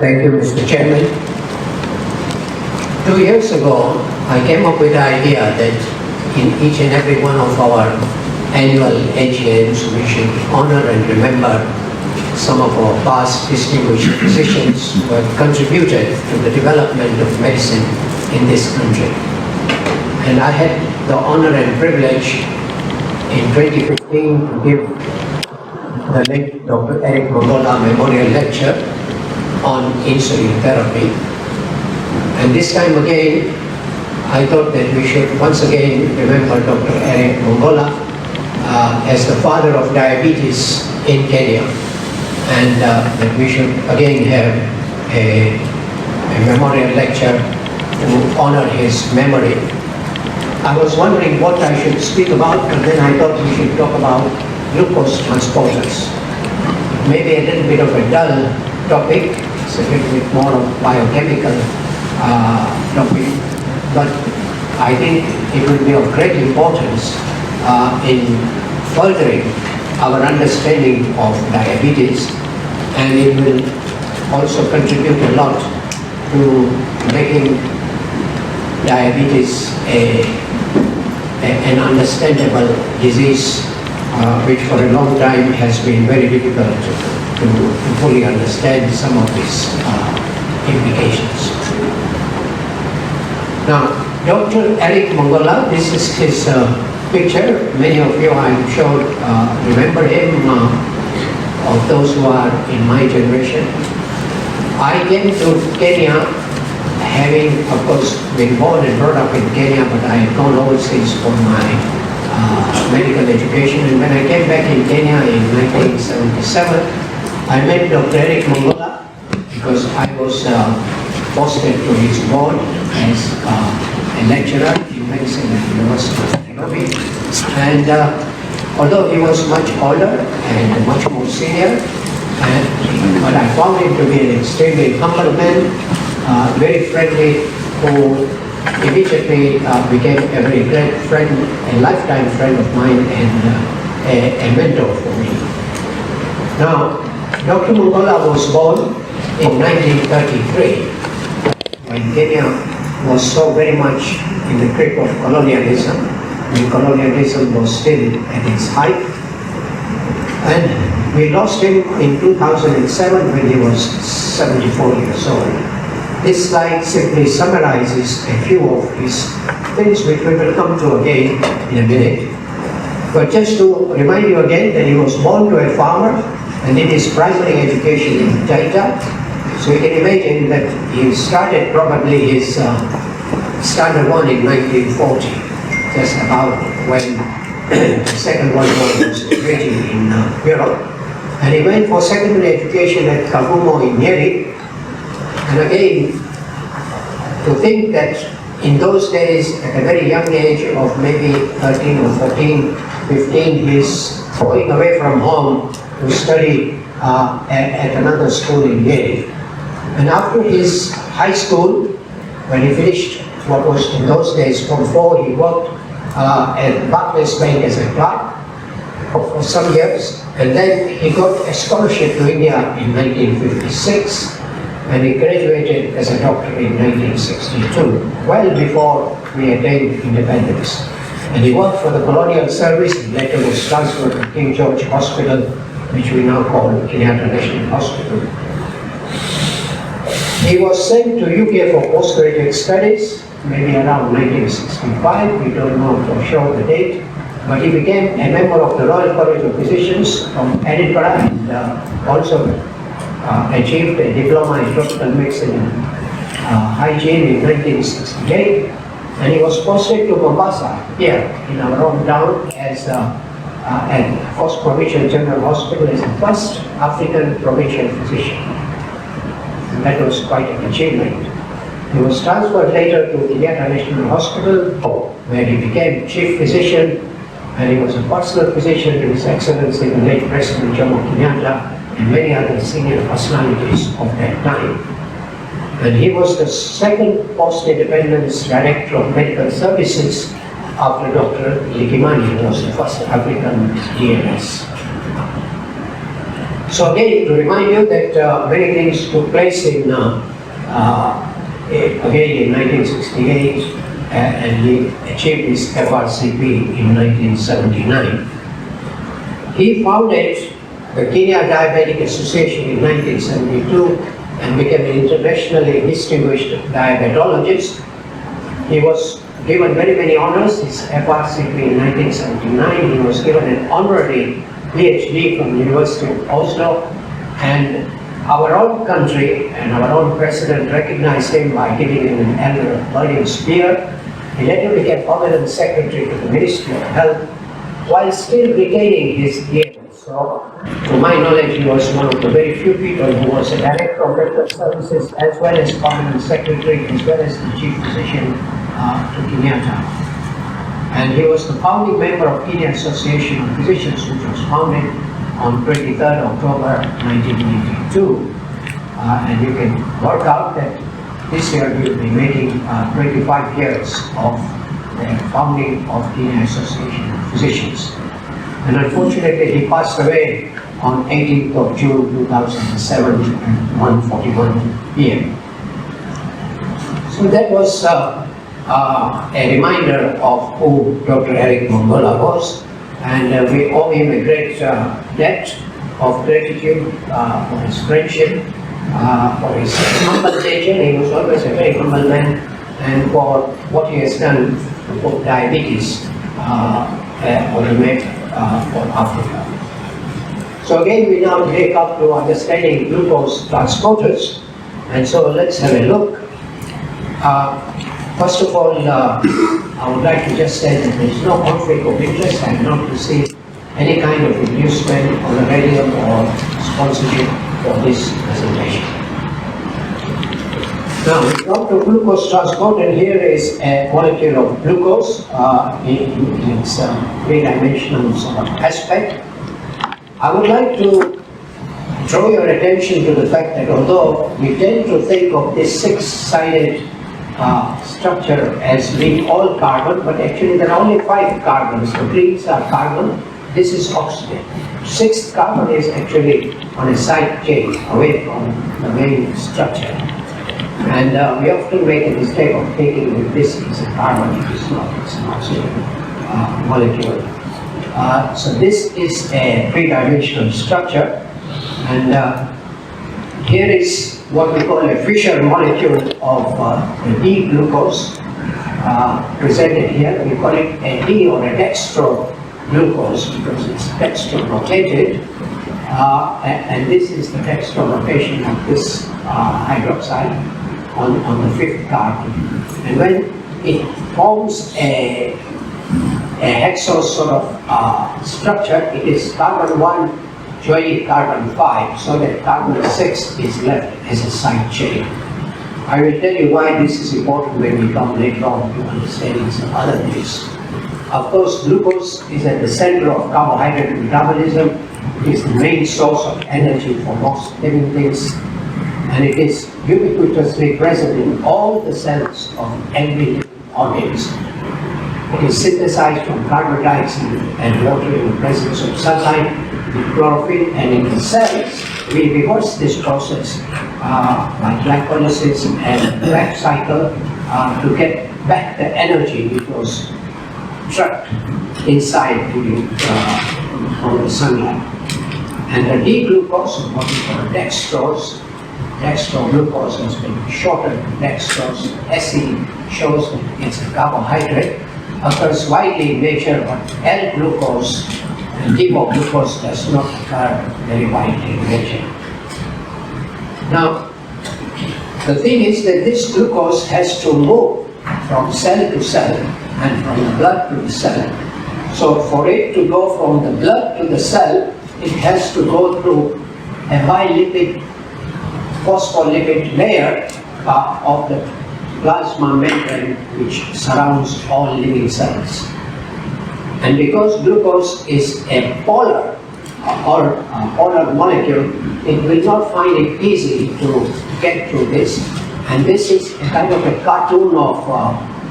Thank you, Mr. Chairman. 2 years ago, I came up with the idea that in each and every one of our annual AGMs, we should honor and remember some of our past distinguished physicians who have contributed to the development of medicine in this country. And I had the honor and privilege in 2015 to give the late Dr. Mngola Memorial Lecture on insulin therapy. And this time again, I thought that we should once again remember Dr. Mngola as the father of diabetes in Kenya, and that we should again have a memorial lecture to honor his memory. I was wondering what I should speak about, and then I thought we should talk about glucose transporters. Maybe a little bit of a dull topic, it's a little bit more of biochemical topic, but I think it will be of great importance in furthering our understanding of diabetes, and it will also contribute a lot to making diabetes an understandable disease, which for a long time has been very difficult to fully understand some of its implications. Now, Dr. Mngola, this is his picture. Many of you, I'm sure, remember him, of those who are in my generation. I came to Kenya having, of course, been born and brought up in Kenya, but I had gone overseas for my medical education. And when I came back in Kenya in 1977, I met Dr. Mngola because I was posted to his board as a lecturer in medicine at the University of Nairobi. And although he was much older and much more senior, but I found him to be an extremely humble man, very friendly, who immediately became a very great friend, a lifetime friend of mine, and a mentor for me. Now, Dr. Mngola was born in 1933, when Kenya was so very much in the grip of colonialism, when colonialism was still at its height. And we lost him in 2007 when he was 74 years old. This slide simply summarizes a few of his things, which we will come to again in a minute. But just to remind you again that he was born to a farmer and did his primary education in Taita. So you can imagine that he started probably his Standard 1 in 1940, just about when the Second World War was raging in Europe. And he went for secondary education at Kavumo in Nyeri. And again, to think that in those days, at a very young age of maybe 13 or 14, 15, he's going away from home to study at another school in Nyeri. And after his high school, when he finished what was in those days Form 4, he worked at Barclays Bank as a clerk for some years, and then he got a scholarship to India in 1956, and he graduated as a doctor in 1962, well before we attained independence. And he worked for the colonial service, and later was transferred to King George Hospital, which we now call Kenyatta National Hospital. He was sent to UK for postgraduate studies, maybe around 1965, we don't know for sure the date, but he became a member of the Royal College of Physicians from Edinburgh, and also achieved a diploma in tropical medicine and hygiene in 1968, and he was posted to Mombasa, here in our hometown, as at First Provincial General Hospital as the first African provincial physician. And that was quite an achievement. He was transferred later to Kenyatta National Hospital, where he became chief physician, and he was a personal physician to His Excellency the late President Jomo Kenyatta and many other senior personalities of that time. And he was the second post-independence director of medical services after Dr. Likimani, who was the first African DNS. So again, to remind you that many things took place in again in 1968, and he achieved his FRCP in 1979. He founded the Kenya Diabetic Association in 1972 and became an internationally distinguished diabetologist. He was given very many honors. His FRCP in 1979, he was given an honorary PhD from the University of Oslo, and our own country and our own president recognized him by giving him an Elder of Berlin Spear. He later became permanent secretary to the Ministry of Health while still retaining his years. So, to my knowledge, he was one of the very few people who was a director of medical services as well as permanent secretary as well as the chief physician to Kenyatta. And he was the founding member of Kenya Association of Physicians, which was founded on 23rd October 1982. And you can work out that this year we will be making 25 years of the founding of Kenya Association of Physicians. And unfortunately, he passed away on 18th of June 2007 at 1:41 p.m. So that was a reminder of who Dr. Eric Mngola was, and we owe him a great debt of gratitude for his friendship, for his humble nature. He was always a very humble man, and for what he has done for diabetes for Africa. So again, we now take up to understanding glucose transporters, and so let's have a look. First of all, I would like to just say that there is no conflict of interest. I have not received any kind of inducement or a radio or sponsorship for this presentation. Now, we come to glucose transporter. Here is a molecule of glucose in its three-dimensional sort of aspect. I would like to draw your attention to the fact that although we tend to think of this six-sided structure as being all carbon, but actually there are only 5 carbons. The greens are carbon, this is oxygen. 6th carbon is actually on a side chain away from the main structure. And we often make a mistake of thinking that this is a carbon. It is not, it's an oxygen molecule. So this is a three-dimensional structure, and here is what we call a Fischer molecule of the D-glucose presented here. We call it a D or a dextro glucose because it's dextro rotated, and this is the dextro rotation of this hydroxide on the 5th carbon. And when it forms a hexose sort of structure, it is carbon 1 joining carbon 5, so that carbon 6 is left as a side chain. I will tell you why this is important when we come later on to understanding some other things. Of course, glucose is at the center of carbohydrate metabolism. It is the main source of energy for most living things, and it is ubiquitously present in all the cells of every living organism. It is synthesized from carbon dioxide and water in the presence of sunlight, with chlorophyll, and in the cells we reverse this process by glycolysis and Krebs cycle to get back the energy which was trapped inside from the sunlight. And the D-glucose, or what we call dextrose, dextroglucose has been shortened to dextrose. SE shows that it's a carbohydrate, occurs widely in nature, but L-glucose and D-glucose does not occur very widely in nature. Now, the thing is that this glucose has to move from cell to cell and from the blood to the cell. So for it to go from the blood to the cell, it has to go through a bilipid, phospholipid layer of the plasma membrane which surrounds all living cells. And because glucose is a polar molecule, it will not find it easy to get through this. And this is a kind of a cartoon of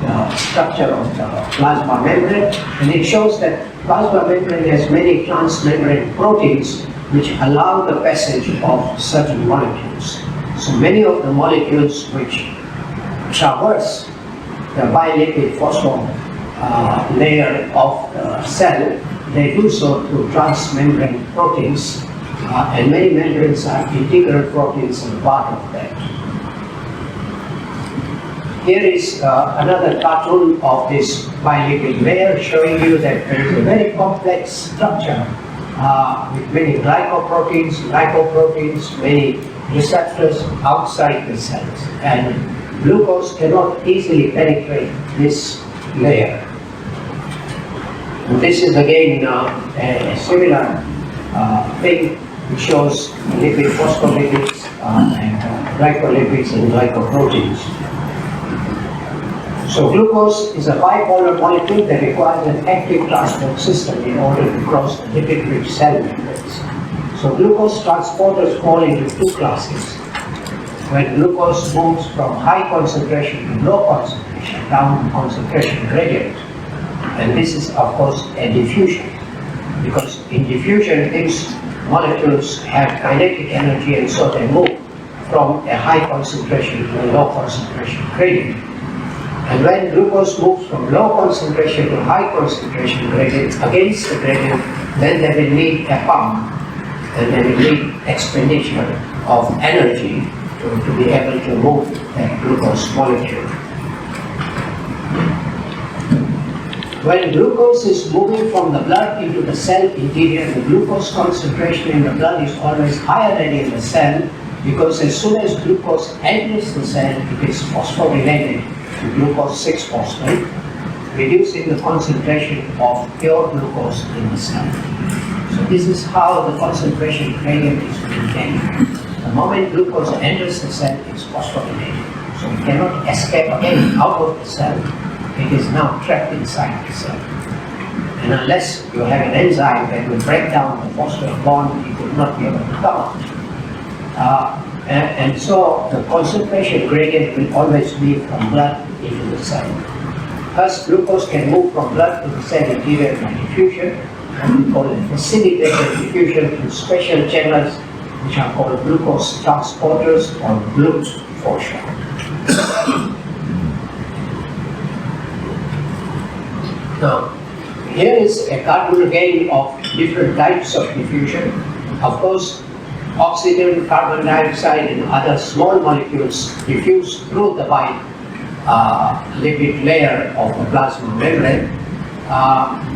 the structure of the plasma membrane, and it shows that plasma membrane has many transmembrane proteins which allow the passage of certain molecules. So many of the molecules which traverse the bilipid phosphor layer of the cell, they do so through transmembrane proteins, and many membranes are integral proteins and part of that. Here is another cartoon of this bilipid layer showing you that there is a very complex structure with many glycoproteins, many receptors outside the cells, and glucose cannot easily penetrate this layer. And this is again a similar thing which shows lipid, phospholipids, and glycolipids and glycoproteins. So glucose is a bipolar molecule that requires an active transport system in order to cross the lipid-rich cell membranes. So glucose transporters fall into two classes. When glucose moves from high concentration to low concentration, down the concentration gradient, and this is of course a diffusion, because in diffusion these molecules have kinetic energy and so they move from a high concentration to a low concentration gradient. And when glucose moves from low concentration to high concentration gradient against the gradient, then they will need a pump and they will need expenditure of energy to be able to move that glucose molecule. When glucose is moving from the blood into the cell interior, the glucose concentration in the blood is always higher than in the cell, because as soon as glucose enters the cell, it is phosphorylated to glucose 6-phosphate, reducing the concentration of pure glucose in the cell. So this is how the concentration gradient is maintained. The moment glucose enters the cell, it's phosphorylated. So it cannot escape again out of the cell. It is now trapped inside the cell. And unless you have an enzyme that will break down the phosphate bond, it will not be able to come out. And so the concentration gradient will always be from blood into the cell. Thus, glucose can move from blood to the cell interior by diffusion, and we call it facilitated diffusion through special channels which are called glucose transporters or GLUT for short. Now, here is a cartoon again of different types of diffusion. Of course, oxygen, carbon dioxide, and other small molecules diffuse through the lipid layer of the plasma membrane.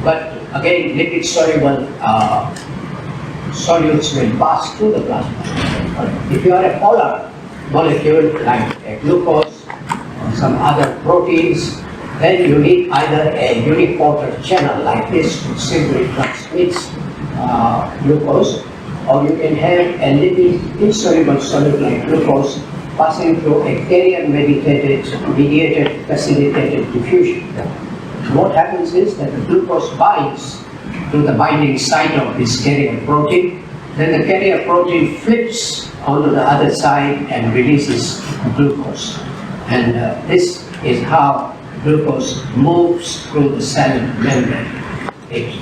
But again, lipid soluble solutes will pass through the plasma membrane. If you are a polar molecule like a glucose or some other proteins, then you need either a unipolar channel like this, which simply transmits glucose, or you can have a lipid insoluble solute like glucose passing through a carrier-mediated facilitated diffusion. What happens is that the glucose binds to the binding site of this carrier protein, then the carrier protein flips onto the other side and releases glucose. And this is how glucose moves through the cell membrane. It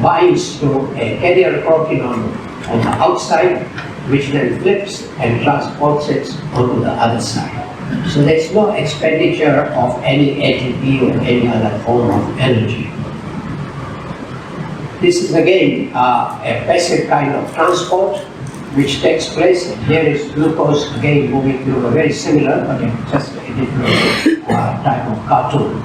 binds to a carrier protein on the outside, which then flips and transports it onto the other side. So there's no expenditure of any ATP or any other form of energy. This is again a passive kind of transport which takes place. And here is glucose again moving through a very similar, but just a different type of cartoon.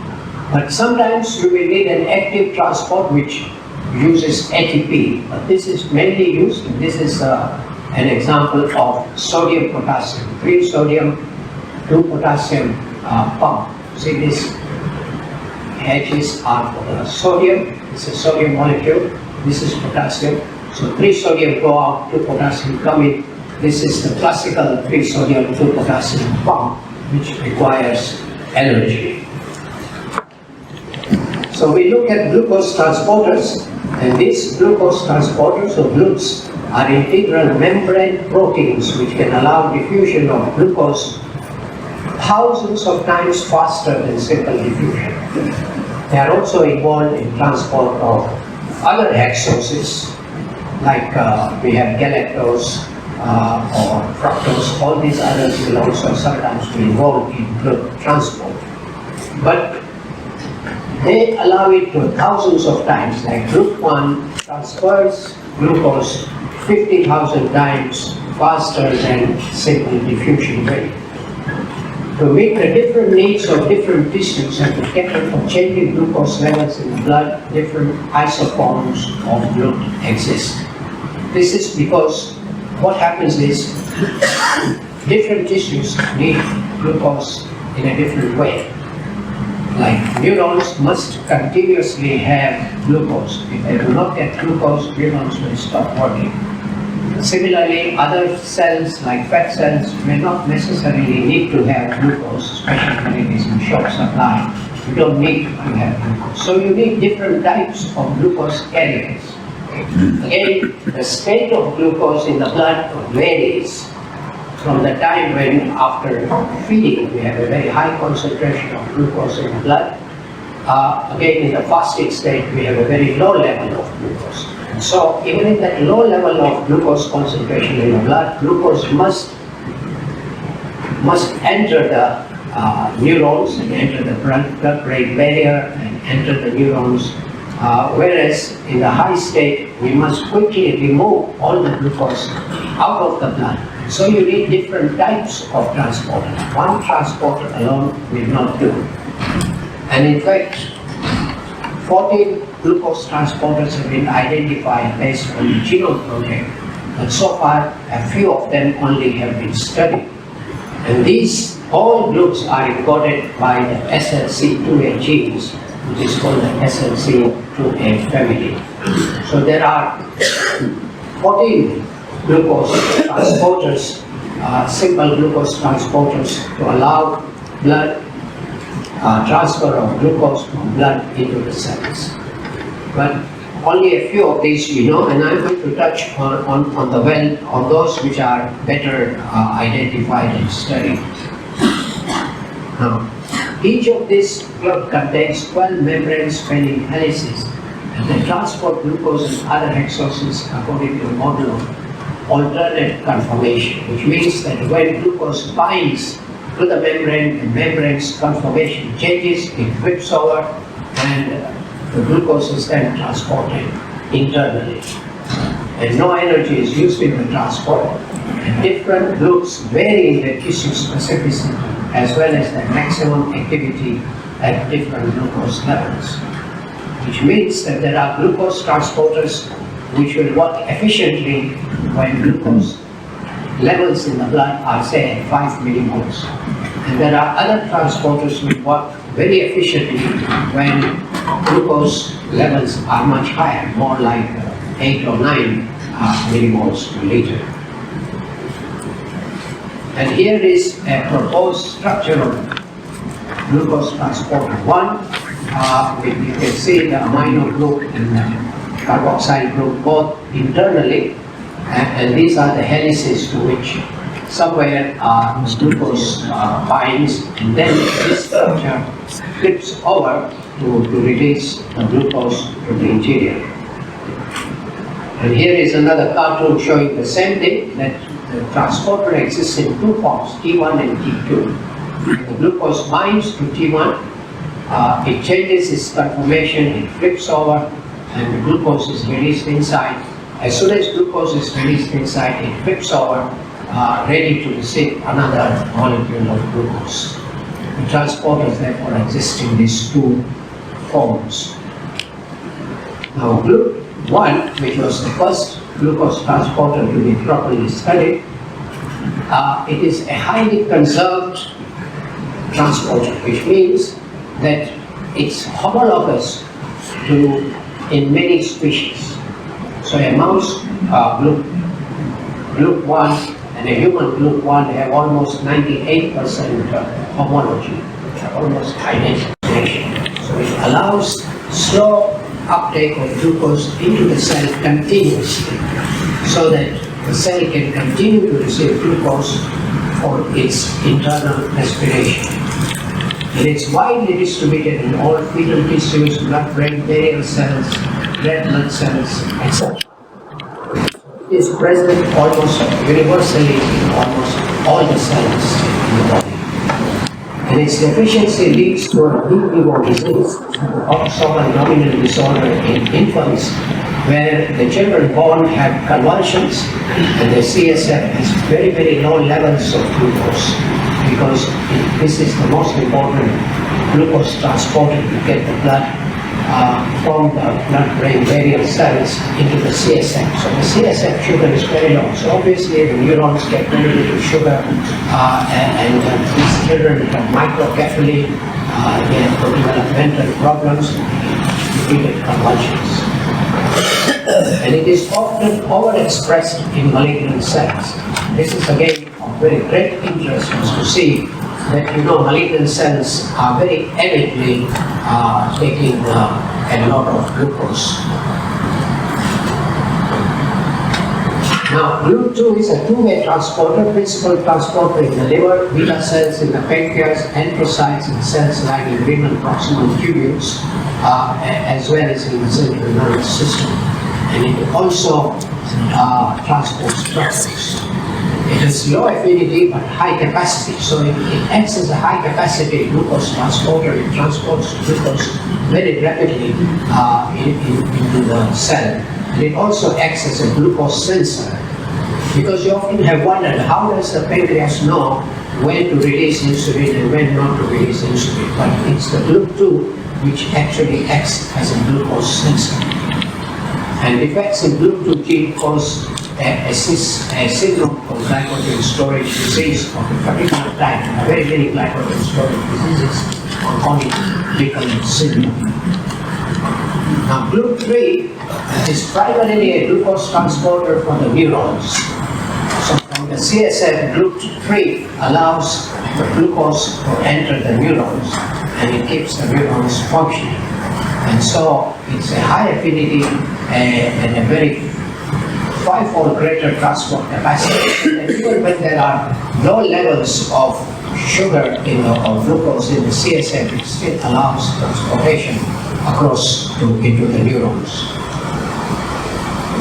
But sometimes you will need an active transport which uses ATP, but this is mainly used. This is an example of sodium-potassium, 3 sodium, 2 potassium pump. See, these H's are for the sodium. This is sodium molecule. This is potassium. So 3 sodium go out, 2 potassium come in. This is the classical 3 sodium, 2 potassium pump, which requires energy. So we look at glucose transporters, and these glucose transporters or GLUTs are integral membrane proteins which can allow diffusion of glucose thousands of times faster than simple diffusion. They are also involved in transport of other hexoses like we have galactose or fructose, all these others will also sometimes be involved in glucose transport. But they allow it to thousands of times, like GLUT1 transfers glucose 50,000 times faster than simple diffusion rate. To meet the different needs of different tissues and to cater for changing glucose levels in the blood, different isoforms of GLUT exist. This is because what happens is different tissues need glucose in a different way. Like neurons must continuously have glucose. If they do not get glucose, neurons will stop working. Similarly, other cells like fat cells may not necessarily need to have glucose, especially when it is in short supply. You don't need to have glucose. So you need different types of glucose carriers. Again, the state of glucose in the blood varies from the time when after feeding we have a very high concentration of glucose in the blood. Again, in the fasting state we have a very low level of glucose. So even in that low level of glucose concentration in the blood, glucose must enter the neurons and enter the blood-brain barrier and enter the neurons. Whereas in the high state, we must quickly remove all the glucose out of the blood. So you need different types of transporter. One transporter alone will not do. And in fact, 14 glucose transporters have been identified based on the genome project, but so far a few of them only have been studied. And these all GLUTs are encoded by the SLC2A genes, which is called the SLC2A family. So there are 14 glucose transporters, simple glucose transporters to allow blood transfer of glucose from blood into the cells. But only a few of these we know, and I'm going to touch on those which are better identified and studied. Now, each of these GLUT contains 12 membrane-spanning helices, and they transport glucose and other hexoses according to a model of alternate conformation, which means that when glucose binds to the membrane, the membrane's conformation changes, it flips over, and the glucose is then transported internally. And no energy is used in the transport. And different GLUTs vary in their tissue specificity as well as their maximum activity at different glucose levels. Which means that there are glucose transporters which will work efficiently when glucose levels in the blood are, say, at 5 millimoles. And there are other transporters which work very efficiently when glucose levels are much higher, more like 8 or 9 millimoles per liter. And here is a proposed structure of glucose transporter 1. You can see the amino group and the carboxyl group both internally, and these are the helices to which somewhere glucose binds, and then this structure flips over to release the glucose to the interior. And here is another cartoon showing the same thing, that the transporter exists in two forms, T1 and T2. The glucose binds to T1, it changes its conformation, it flips over, and the glucose is released inside. As soon as glucose is released inside, it flips over, ready to receive another molecule of glucose. The transporters therefore exist in these two forms. Now, GLUT1, which was the first glucose transporter to be properly studied, it is a highly conserved transporter, which means that it's homologous to in many species. So a mouse GLUT1 and a human GLUT1 have almost 98% homology, almost identification. So it allows slow uptake of glucose into the cell continuously, so that the cell can continue to receive glucose for its internal respiration. And it's widely distributed in all fetal tissues, blood-brain barrier cells, red blood cells, etc. is present almost universally in almost all the cells in the body. And its deficiency leads to a in vivo disease, autosomal dominant disorder in infants, where the children born have convulsions and the CSF has very, very low levels of glucose, because this is the most important glucose transporter to get the blood from the blood-brain barrier cells into the CSF. So the CSF sugar is very low. So obviously the neurons get very little sugar, and these children have microcephaly, they have developmental problems, repeated convulsions. And it is often overexpressed in malignant cells. This is again of very great interest to see that malignant cells are very avidly taking a lot of glucose. Now, GLUT2 is a two-way transporter, principal transporter in the liver, beta cells in the pancreas, enterocytes in cells lining renal proximal tubules, as well as in the central nervous system. And it also transports drugs. It has low affinity but high capacity, so it acts as a high capacity glucose transporter. It transports glucose very rapidly into the cell. And it also acts as a glucose sensor, because you often have wondered, how does the pancreas know when to release insulin and when not to release insulin? But it's the GLUT2 which actually acts as a glucose sensor. And defects in GLUT2 gene cause a syndrome of glycogen storage disease of a particular type. Very many glycogen storage diseases are called glycogen syndrome. Now, GLUT3 is primarily a glucose transporter for the neurons. So from the CSF, GLUT3 allows the glucose to enter the neurons, and it keeps the neurons functioning. And so it's a high affinity and a very five-fold greater transport capacity. And even when there are low levels of sugar or glucose in the CSF, it still allows transportation across into the neurons.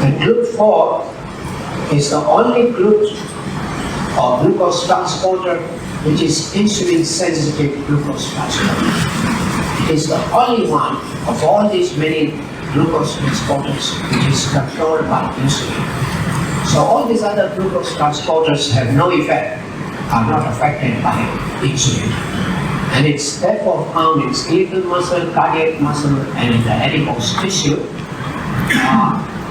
And GLUT4 is the only glucose transporter which is insulin-sensitive glucose transporter. It is the only one of all these many glucose transporters which is controlled by insulin. So all these other glucose transporters have no effect, are not affected by insulin. And it's therefore found in skeletal muscle, cardiac muscle, and in the adipose tissue.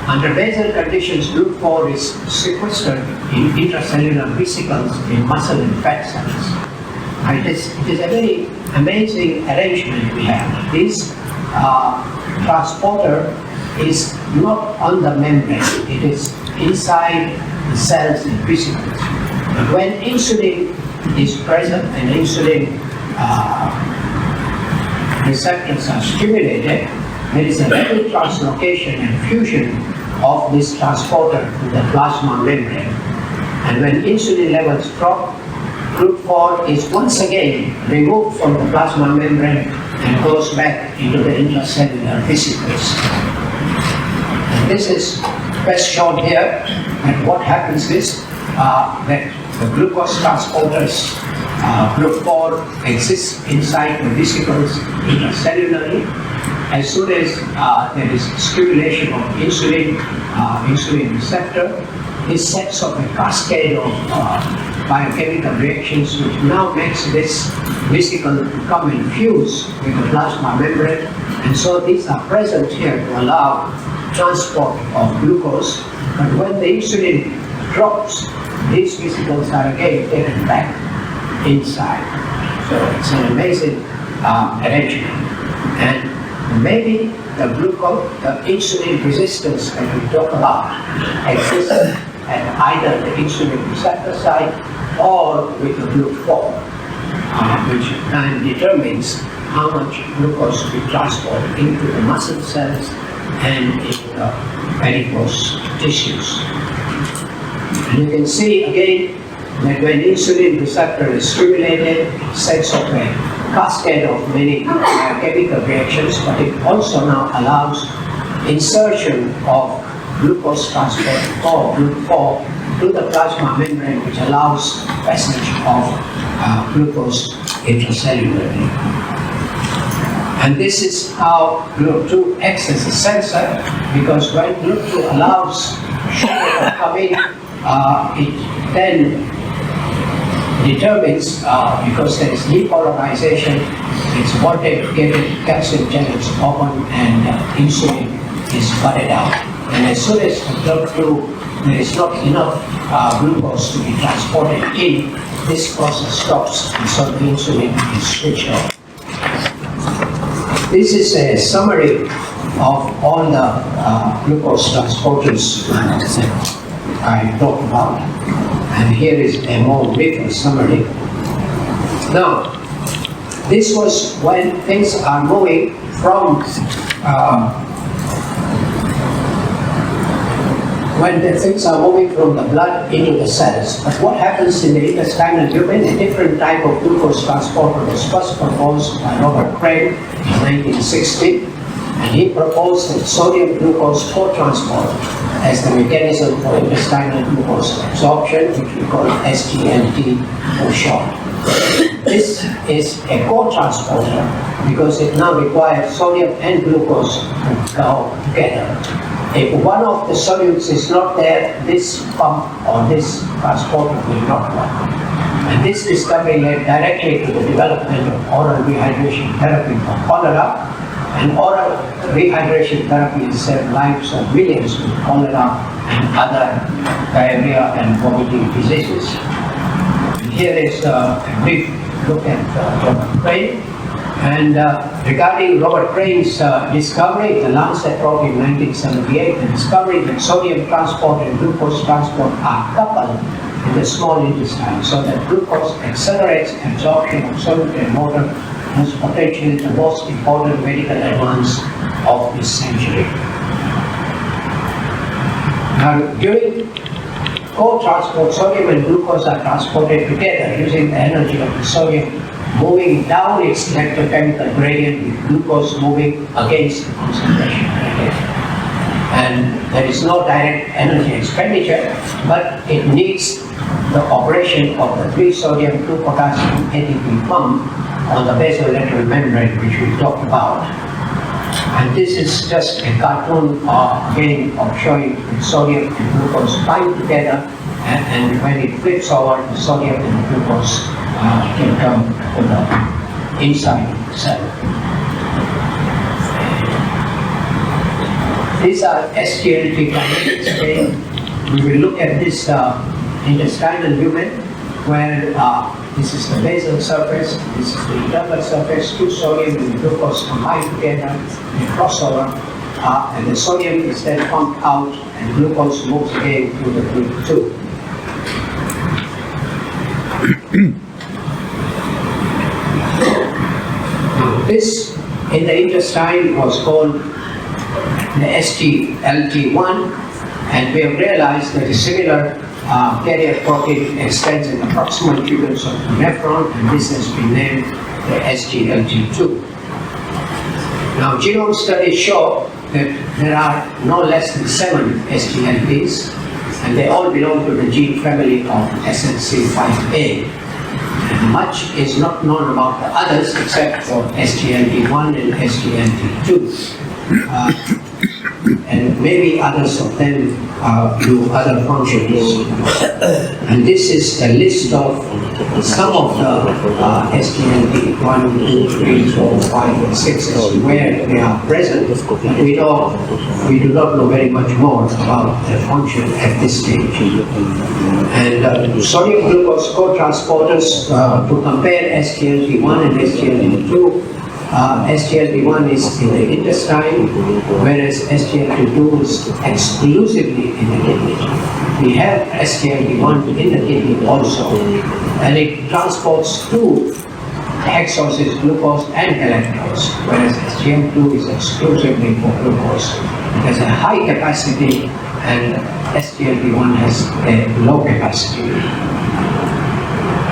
Under basal conditions, GLUT4 is sequestered in intracellular vesicles in muscle and fat cells. It is a very amazing arrangement we have. This transporter is not on the membrane, it is inside the cells and vesicles. But when insulin is present and insulin receptors are stimulated, there is a rapid translocation and fusion of this transporter to the plasma membrane. And when insulin levels drop, GLUT4 is once again removed from the plasma membrane and goes back into the intracellular vesicles. And this is best shown here. And what happens is that the glucose transporters, GLUT4 exists inside the vesicles intracellularly. As soon as there is stimulation of insulin receptor, this sets up a cascade of biochemical reactions which now makes this vesicle become infused with the plasma membrane. And so these are present here to allow transport of glucose. But when the insulin drops, these vesicles are again taken back inside. So it's an amazing arrangement. And maybe the insulin resistance that we talk about exists at either the insulin receptor site or with the GLUT4, which then determines how much glucose we transport into the muscle cells and into the adipose tissues. And you can see again that when insulin receptor is stimulated, it sets up a cascade of many chemical reactions, but it also now allows insertion of glucose transport to the plasma membrane, which allows passage of glucose intracellularly. And this is how GLUT2 acts as a sensor, because when GLUT2 allows sugar to come in, it then determines, because there is depolarization, it's voltage-gated calcium channels open and insulin is budded out. And as soon as GLUT2, there is not enough glucose to be transported in, this process stops, and so the insulin is switched off. This is a summary of all the glucose transporters I talked about, and here is a more briefer summary. Now, this was when things are moving from the blood into the cells. But what happens in the intestinal lumen? A different type of glucose transporter was first proposed by Robert Crane in 1960, and he proposed the sodium glucose co-transport as the mechanism for intestinal glucose absorption, which we call SGLT for short. This is a co-transporter because it now requires sodium and glucose to go together. If one of the solutes is not there, this pump or this transporter will not work. And this discovery led directly to the development of oral rehydration therapy for cholera. And oral rehydration therapy has saved lives of millions with cholera and other diarrhea and vomiting diseases. And here is a brief look at Robert Crane. And regarding Robert Crane's discovery, the Lancet wrote in 1978, the discovery that sodium transport and glucose transport are coupled in the small intestine, so that glucose accelerates absorption of solute and water, and is potentially the most important medical advance of this century. Now, during co-transport, sodium and glucose are transported together using the energy of the sodium moving down its electrochemical gradient, with glucose moving against the concentration gradient. And there is no direct energy expenditure, but it needs the operation of the 3-sodium 2-potassium ATP pump on the basolateral membrane, which we talked about. And this is just a cartoon again of showing the sodium and glucose bind together, and when it flips over, the sodium and the glucose can come to the inside of the cell. These are SGLT kinetics again. We will look at this intestinal lumen, where this is the basal surface, this is the internal surface, 2 sodium and glucose combined together, they crossover, and the sodium is then pumped out and glucose moves again through the GLUT2. This in the intestine was called the SGLT1, and we have realized that a similar carrier protein extends in the proximal tubules of the nephron, and this has been named the SGLT2. Now, genome studies show that there are no less than 7 SGLTs, and they all belong to the gene family of SNC5A. Much is not known about the others except for SGLT1 and SGLT2. And maybe others of them do other functions. And this is a list of some of the SGLT1, 2, 3, 4, 5, and 6 where they are present. But we do not know very much more about their function at this stage. And sodium glucose co-transporters, to compare SGLT1 and SGLT2, SGLT1 is in the intestine, whereas SGLT2 is exclusively in the kidney. We have SGLT1 in the kidney also, and it transports 2 hexoses, glucose and galactose, whereas SGLT2 is exclusively for glucose. It has a high capacity, and SGLT1 has a low capacity.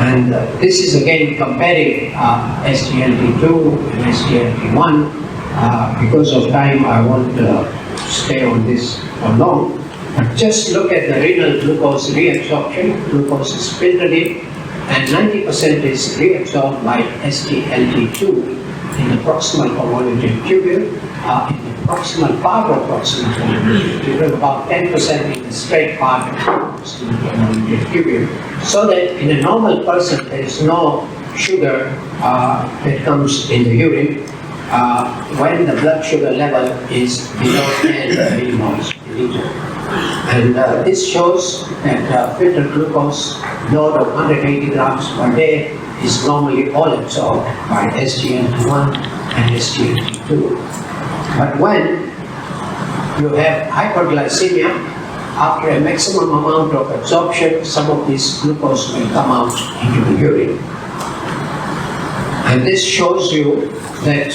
And this is again comparing SGLT2 and SGLT1. Because of time, I won't stay on this for long. Just look at the renal glucose reabsorption. Glucose is filtered in, and 90% is reabsorbed by SGLT2 in the proximal convoluted tubule, in the proximal part of proximal convoluted tubule, about 10% in the straight part of proximal convoluted tubule, so that in a normal person there is no sugar that comes in the urine when the blood sugar level is below 10 millimoles per liter. And this shows that filtered glucose load of 180 grams per day is normally all absorbed by SGLT1 and SGLT2. But when you have hyperglycemia, after a maximum amount of absorption, some of this glucose will come out into the urine. And this shows you that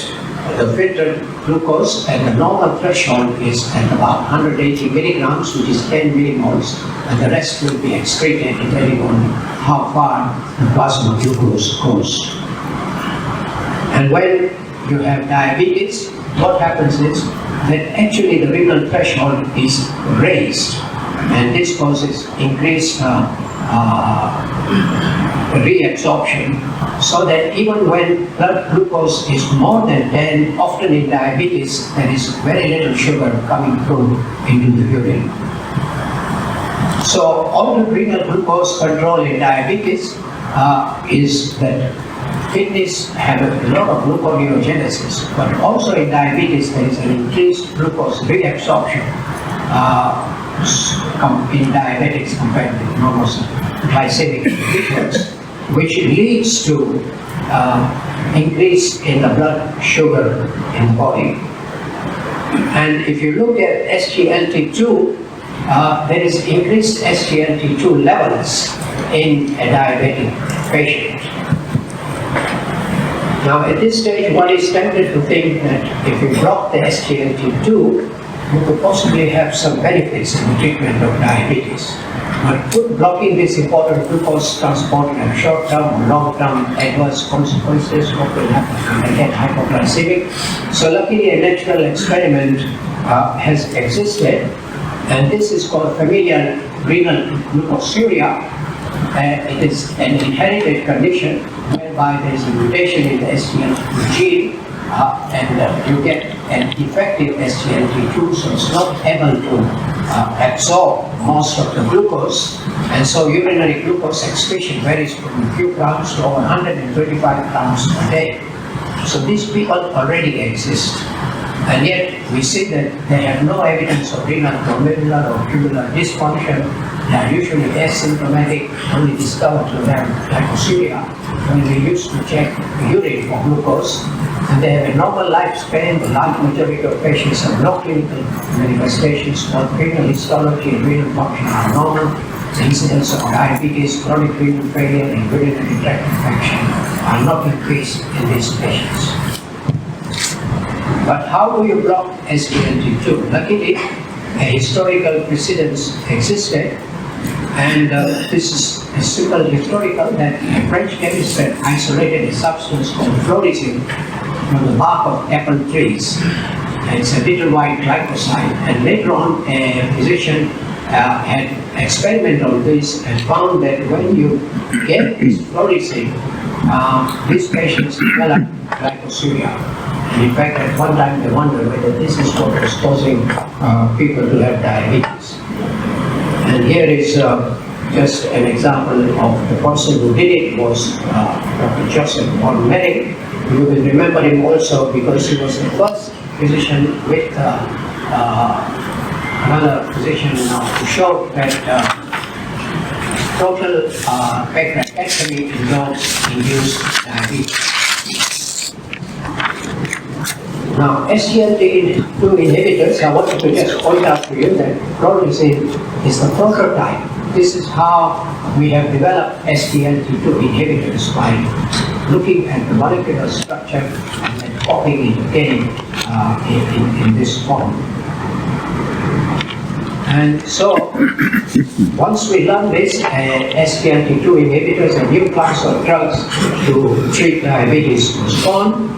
the filtered glucose at the normal threshold is at about 180 milligrams, which is 10 millimoles, and the rest will be excreted depending on how far the plasma glucose goes. And when you have diabetes, what happens is that actually the renal threshold is raised, and this causes increased reabsorption, so that even when blood glucose is more than 10, often in diabetes, there is very little sugar coming through into the urine. So all the renal glucose control in diabetes is that kidneys have a lot of gluconeogenesis, but also in diabetes there is an increased glucose reabsorption in diabetics compared with normal glycemic individuals, which leads to increase in the blood sugar in the body. And if you look at SGLT2, there is increased SGLT2 levels in a diabetic patient. Now at this stage, one is tempted to think that if you block the SGLT2, you could possibly have some benefits in the treatment of diabetes. But could blocking this important glucose transport have short-term or long-term adverse consequences? What will happen when they get hypoglycemic? So luckily a natural experiment has existed, and this is called familial renal glucosuria. It is an inherited condition whereby there is a mutation in the SGLT2 gene, and you get an defective SGLT2, so it's not able to absorb most of the glucose, and so urinary glucose excretion varies from a few grams to over 125 grams per day. So these people already exist, and yet we see that they have no evidence of renal glomerular or tubular dysfunction. They are usually asymptomatic, only discovered to them hypoxemia when we used to check the urine for glucose, and they have a normal lifespan. The large majority of patients have no clinical manifestations. Both renal histology and renal function are normal. The incidence of diabetes, chronic renal failure, and urinary tract infection are not increased in these patients. But how do you block SGLT2? Luckily, a historical precedence existed, and this is a simple historical that a French chemist had isolated a substance called fluorescein from the bark of apple trees. It's a little white glycoside, and later on a physician had experimented on this and found that when you get this fluorescein, these patients develop glycosuria. And in fact, at one time they wondered whether this is what was causing people to have diabetes. And here is just an example of the person who did it was Dr. Joseph von Mering. You will remember him also because he was the first physician with another physician who showed that total pancreatectomy in dogs induced diabetes. Now, SGLT2 inhibitors, I wanted to just point out to you that fluorescein is the prototype. This is how we have developed SGLT2 inhibitors, by looking at the molecular structure and then copying it again in this form. And so, once we learn this, SGLT2 inhibitors, a new class of drugs to treat diabetes, was born.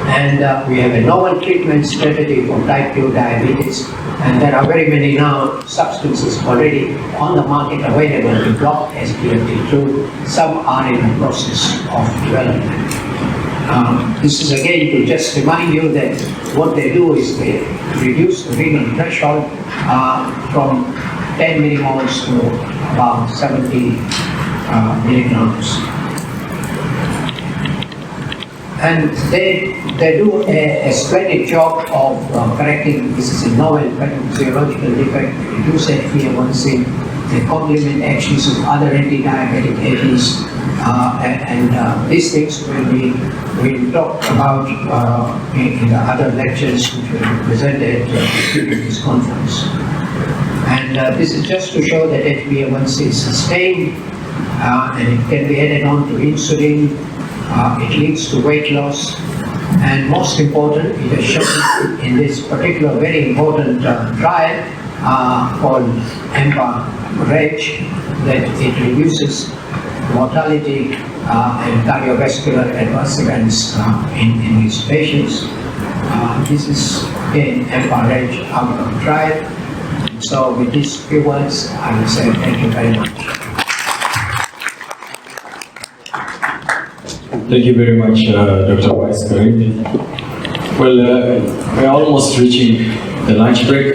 And we have a novel treatment strategy for type 2 diabetes. And there are very many now substances already on the market available to block SGLT2. Some are in the process of development. This is again to just remind you that what they do is they reduce the renal threshold from 10 millimoles to about 70 milligrams. And they do a splendid job of correcting, this is a novel physiological defect, reduce HbA1c, they complement actions of other anti-diabetic agents, and these things we'll talk about in the other lectures which will be presented during this conference. And this is just to show that HbA1c is sustained and it can be added on to insulin. It leads to weight loss, and most important, it has shown in this particular very important trial called EMPA-REG that it reduces mortality and cardiovascular adverse events in these patients. This is again EMPA-REG outcome trial. So with these few words, I will say thank you very much. Thank you very much, Dr. Weiss. Well, we're almost reaching the lunch break.